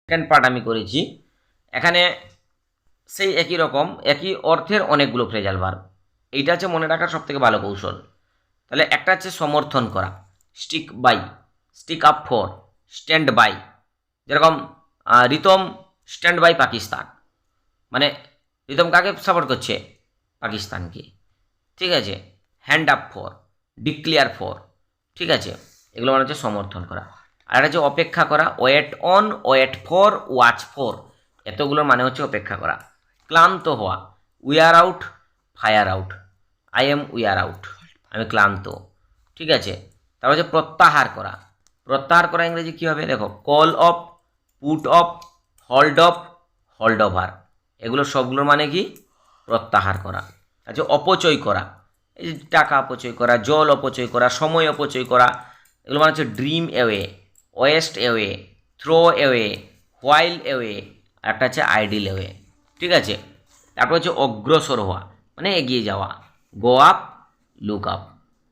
Second part আমি করেছি। এখানে সেই একই রকম একই অর্থের অনেকগুলো ফ্রেজাল ভার্ব। এইটা হচ্ছে মনে রাখার সবথেকে ভালো কৌশল। তাহলে একটা হচ্ছে সমর্থন করা, stick by, stick up for, stand by. যেরকম রিতম স্ট্যান্ড বাই পাকিস্তান, মানে রিতম কাকে সাপোর্ট করছে? পাকিস্তানকে। ঠিক আছে। Hand up for, declare for. ঠিক আছে, এগুলো মানে হচ্ছে সমর্থন করা। আর একটা হচ্ছে অপেক্ষা করা, wait on, wait for, watch for. এতগুলোর মানে হচ্ছে অপেক্ষা করা। ক্লান্ত হওয়া, wear out, fire out. I am wear out, আমি ক্লান্ত। ঠিক আছে। তারপর হচ্ছে প্রত্যাহার করা। প্রত্যাহার করা ইংরেজি কী হবে? দেখো, call off, put off, hold of, hold over. এগুলো সবগুলোর মানে কি? প্রত্যাহার করা। আচ্ছা, অপচয় করা, এই যে টাকা অপচয় করা, জল অপচয় করা, সময় অপচয় করা, এগুলো মানে হচ্ছে dream away, waste away, throw away, while away, আর একটা হচ্ছে আইডিল অ্যাওয়ে। ঠিক আছে। তারপর হচ্ছে অগ্রসর হওয়া, মানে এগিয়ে যাওয়া, গো আপ, লুক আপ।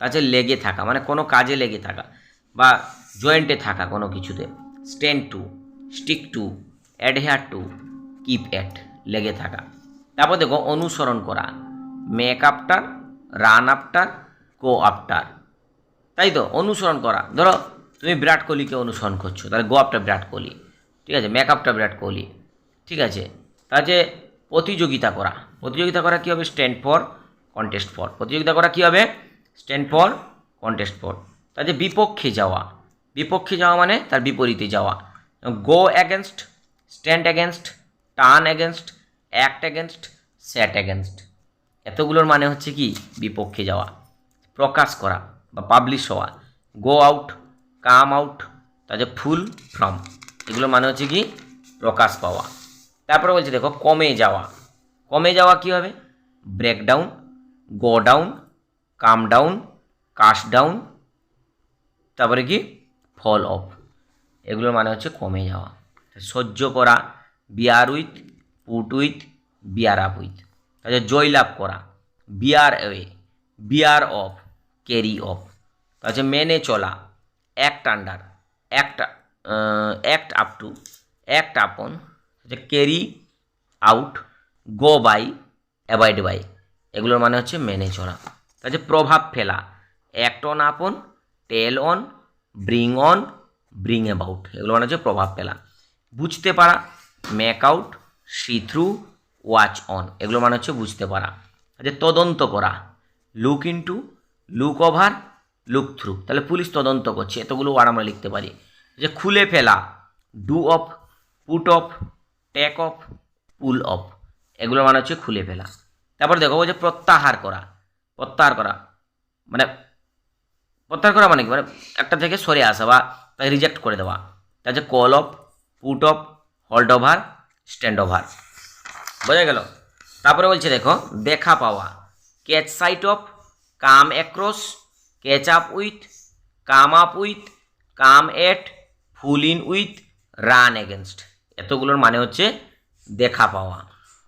তাছাড়া লেগে থাকা, মানে কোনো কাজে লেগে থাকা বা জয়েন্টে থাকা কোনো কিছুতে। Stand two, stick to, adhere to, keep at, লেগে থাকা। তারপর দেখো অনুসরণ করা, মেক আফটার, রান আফটার, গো আফটার। তাই তো, অনুসরণ করা। ধরো তুমি বিরাট কোহলিকে অনুসরণ করছো, তাহলে গো আফটার বিরাট কোহলি। ঠিক আছে, মেক আফটার বিরাট কোহলি। ঠিক আছে। তাহলে প্রতিযোগিতা করা, প্রতিযোগিতা করা কী হবে? Stand for, contest for. প্রতিযোগিতা করা কী হবে? Stand for, contest for. তাহলে বিপক্ষে যাওয়া, বিপক্ষে যাওয়া মানে তার বিপরীতে যাওয়া। Go against, stand against, turn against, act against, sat against. এতগুলোর মানে হচ্ছে কি? বিপক্ষে যাওয়া। প্রকাশ করা বা পাবলিশ হওয়া, গো আউট, কাম আউট, তাহলে ফুল ফ্রম। এগুলো মানে হচ্ছে কি? প্রকাশ পাওয়া। তারপরে বলছে দেখো কমে যাওয়া। কমে যাওয়া কী হবে? Break down, go down, come down, cast down, তারপরে কি? Fall off. এগুলোর মানে হচ্ছে কমে যাওয়া। সহ্য করা, bear with, put with, bear up with. তাহলে জয়লাভ করা, bear away, bear off, carry off. তাহলে মেনে চলা, act under, act act up to, act upon, carry out, go by, avoid by. এগুলোর মানে হচ্ছে মেনে চলা। তাহলে প্রভাব ফেলা, act on upon, tell on, bring on, bring about. এগুলো মানে হচ্ছে প্রভাব ফেলা। বুঝতে পারা, make out, see through, watch on. এগুলো মানে হচ্ছে বুঝতে পারা। আচ্ছা, তদন্ত করা, look into, look over, look through. তাহলে পুলিশ তদন্ত করছে, এতগুলো ওয়ার্ড আমরা লিখতে পারি। যে খুলে ফেলা, do off, put off, take off, pull off. এগুলো মানে হচ্ছে খুলে ফেলা। তারপর দেখো যে প্রত্যাহার করা। প্রত্যাহার করা মানে প্রত্যাহার করা মানে কি? মানে একটা থেকে সরে আসা বা তাকে রিজেক্ট করে দেওয়া। তার যে call off, put off, hold over, stand over. বোঝা গেল? তারপরে বলছে দেখো দেখা পাওয়া, catch sight of, come across, catch up with, come up with, come at, fall in with, run against. এতগুলোর মানে হচ্ছে দেখা পাওয়া।